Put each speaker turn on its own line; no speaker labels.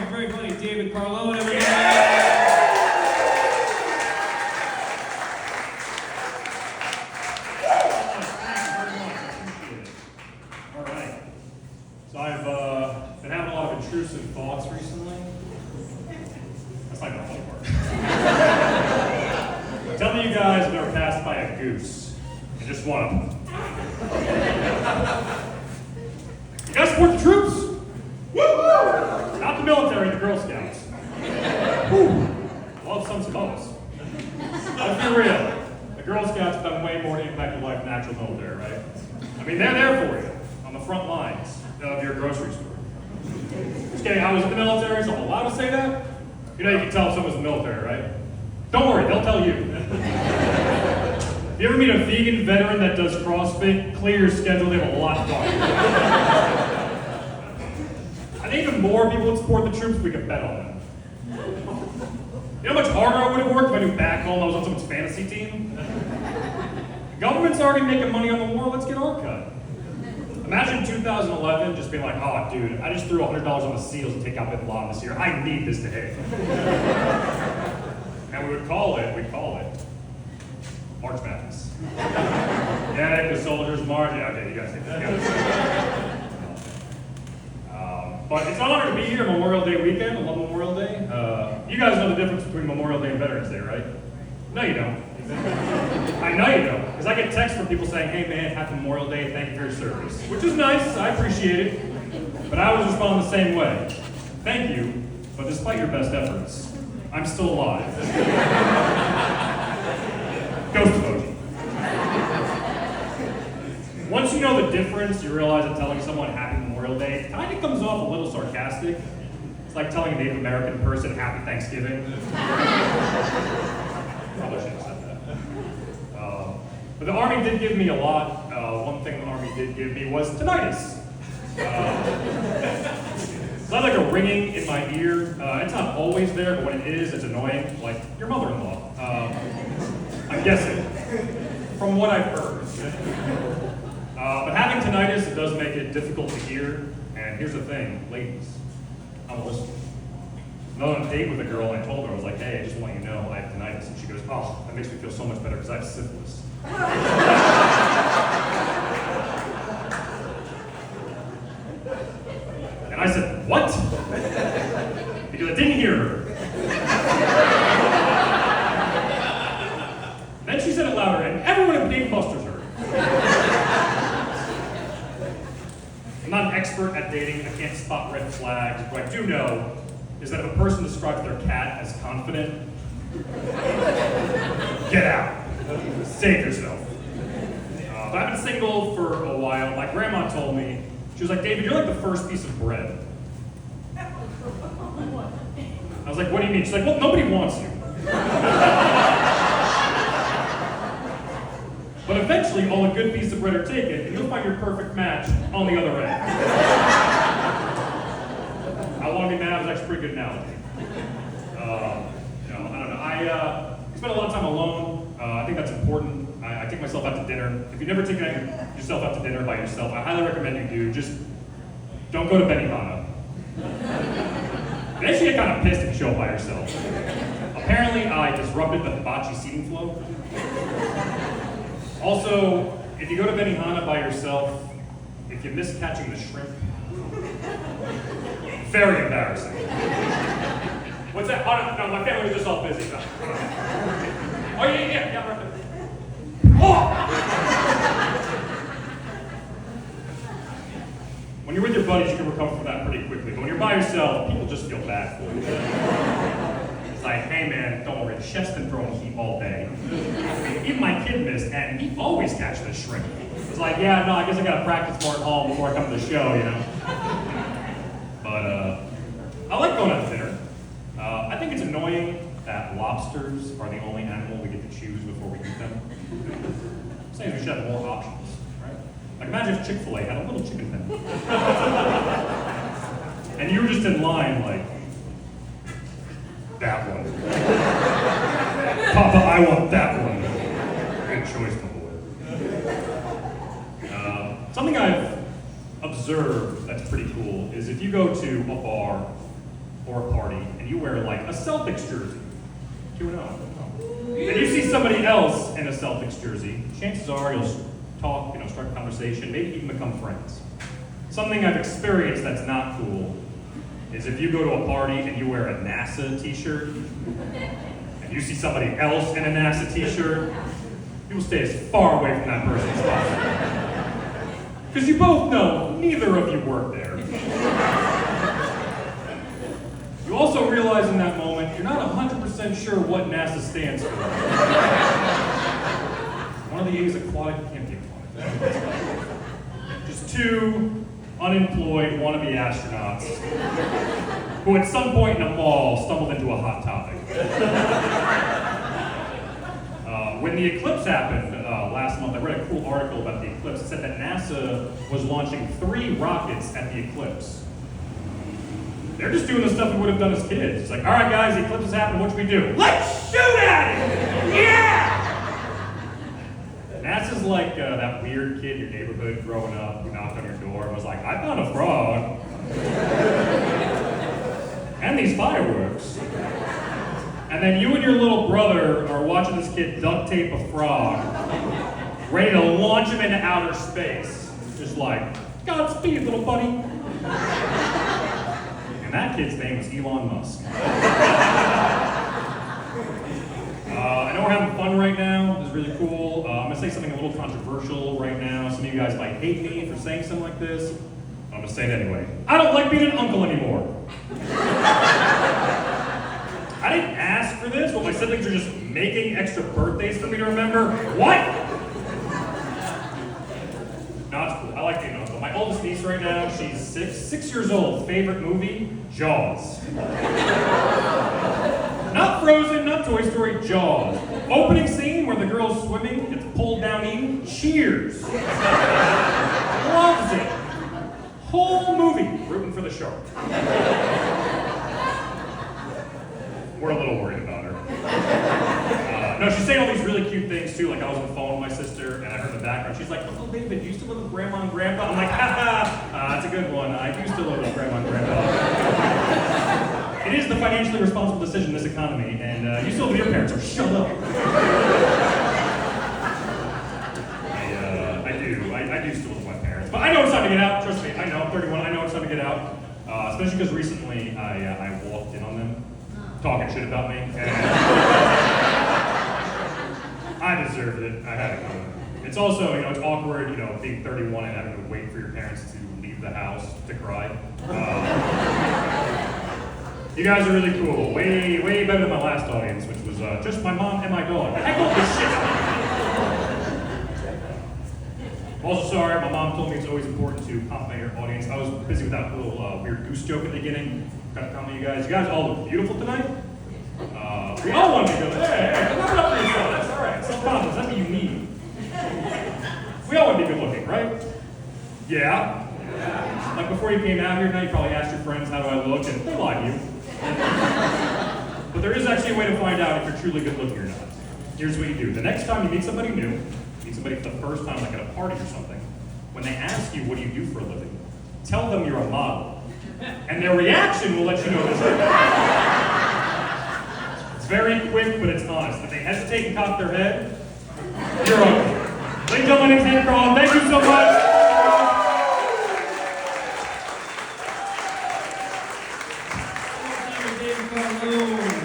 our very funny David Carlone, everybody. All right. So I've been having a lot of intrusive thoughts recently. That's not the funny part. Tell me you guys have never passed by a goose and just one of them. You guys support the troops? Woo! Not the military, the Girl Scouts. Woo! Love some Samoas. Let's be real. The Girl Scouts have done way more to impact your life than the actual military, right? I mean, they're there for you on the front lines of your grocery store. Just kidding, I was in the military, so I'm allowed to say that. You know, you can tell if someone's in the military, right? Don't worry, they'll tell you. If you ever meet a vegan veteran that does CrossFit, clear your schedule, they have a lot to talk about. I think even more people would support the troops if we could bet on them. You know how much harder I would have worked if I knew back home I was on someone's fantasy team? The government's already making money on the war, let's get our cut. Imagine 2011 just being like, oh dude, I just threw $100 on the SEALs to take out Bin Laden this year. I need this to hit. And we'd call it March Madness. Yeah, the soldiers march. Yeah, okay, you guys take that. But it's an honor to be here Memorial Day weekend. I love Memorial Day. You guys know the difference between Memorial Day and Veterans Day, right? No, you don't. I know you don't, because I get texts from people saying, hey man, happy Memorial Day, thank you for your service. Which is nice, I appreciate it. But I would respond the same way. Thank you, but despite your best efforts, I'm still alive. Ghost emoji. Once you know the difference, you realize that telling someone happy Memorial Day kind of comes off a little sarcastic. It's like telling a Native American person happy Thanksgiving. Probably should have said that. But the Army did give me a lot. One thing the Army did give me was tinnitus. It's not like a ringing in my ear. It's not always there, but when it is, it's annoying. Like your mother-in-law. I'm guessing, from what I've heard. But having tinnitus, it does make it difficult to hear. And here's the thing, ladies, I'm a listener. I was on a date with a girl and I told her, I was like, hey, I just want you to know I have tinnitus. And she goes, oh, that makes me feel so much better because I have syphilis. And I said, what? Because I didn't hear her. Then she said it louder, and everyone at Dave Buster's heard. I'm not an expert at dating. I can't spot red flags. What I do know is that if a person describes their cat as confident, get out. Save yourself. But I've been single for a while. My grandma told me, she was like, David, you're like the first piece of bread. I was like, what do you mean? She's like, well, nobody wants you. But eventually, all the good pieces of bread are taken, and you'll find your perfect match on the other end. How long to be mad is actually a pretty good analogy. I don't know. I spend a lot of time alone. I think that's important. I take myself out to dinner. If you've never taken yourself out to dinner by yourself, I highly recommend you do. Just don't go to Benihana. They actually get kind of pissed if you show up by yourself. Apparently, I disrupted the hibachi seating flow. Also, if you go to Benihana by yourself, if you miss catching the shrimp, very embarrassing. What's that? Oh, no, my family was just all busy. No. Oh, yeah, right there. Oh! When you're with your buddies, you can recover from that pretty quickly. But when you're by yourself, people just feel bad for you. It's like, hey man, don't worry, the chef's been throwing heat all day. Even my kid missed, and he always catches the shrimp. It's like, yeah, no, I guess I gotta practice more at home before I come to the show, you know? But, I like going out to dinner. I think it's annoying that lobsters are the only animal we get to choose before we eat them. I'm saying we should have more options, right? Like imagine if Chick-fil-A had a little chicken pen. And you were just in line like, that one. Papa, I want that one. Good choice, my boy. Something I've observed that's pretty cool is if you go to a bar or a party, and you wear like a Celtics jersey. 2-0. And you see somebody else in a Celtics jersey, chances are you'll talk, start a conversation, maybe even become friends. Something I've experienced that's not cool is if you go to a party and you wear a NASA t-shirt, and you see somebody else in a NASA t-shirt, you will stay as far away from that person as possible. Because you both know neither of you work there. You also realize in that moment, you're not 100% sure what NASA stands for. One of the A's aquatic, can't be aquatic. Just two unemployed wannabe astronauts who at some point in a mall stumbled into a hot topic. When the eclipse happened last month, I read a cool article about the eclipse. It said that NASA was launching 3 rockets at the eclipse. They're just doing the stuff we would have done as kids. It's like, all right, guys, the eclipse is happening. What should we do? Let's shoot at it! Yeah! NASA's like that weird kid in your neighborhood growing up who knocked on your door and was like, I found a frog. And these fireworks. And then you and your little brother are watching this kid duct tape a frog, ready to launch him into outer space. Just like, Godspeed, little buddy. And that kid's name was Elon Musk. I know we're having fun right now. This is really cool. I'm going to say something a little controversial right now. Some of you guys might hate me for saying something like this. I'm going to say it anyway. I don't like being an uncle anymore. I didn't ask for this, but my siblings are just making extra birthdays for me to remember. What? No, it's cool. I like being an uncle. My oldest niece right now, she's 6 years old. Favorite movie? Jaws. Not Frozen, not Toy Story, Jaws. Opening scene where the girl's swimming, gets pulled down eating, Cheers. Loves it. Whole movie, rooting for the shark. We're a little worried about her. No, she's saying all these really cute things too. Like I was on the phone with my sister and I heard in the background, she's like, Uncle David, you used to live with Grandma and Grandpa? I'm like, that's a good one. I used to live with Grandma and Grandpa. It is the financially responsible decision in this economy, and you still live with your parents, so shut up. I do still live with my parents. But I know it's time to get out, trust me. I know, I'm 31, I know it's time to get out. Especially because recently I walked in on them talking shit about me. And I deserved it. I had it coming. It's also, it's awkward, being 31 and having to wait for your parents to leave the house to cry. You guys are really cool. Way, way better than my last audience, which was just my mom and my dog. I heckled this shit out. I'm also sorry, my mom told me it's always important to compliment your audience. I was busy with that little weird goose joke at the beginning. Got to compliment you guys. You guys all look beautiful tonight. We all want to be good. Hey, look up for yourself. That's all right. Self-confidence, that's what you need. We all want to be good looking, right? Yeah. Like before you came out here, now you probably asked your friends, how do I look? And they lied to you. But there is actually a way to find out if you're truly good looking or not. Here's what you do. The next time you meet somebody new, meet somebody for the first time, like at a party or something, when they ask you, what do you do for a living? Tell them you're a model. And their reaction will let you know this. It's very quick, but it's honest. If they hesitate and cock their head, you're ugly. Ladies and gentlemen, my name's David Carlone. Thank you so much.
David Carlone.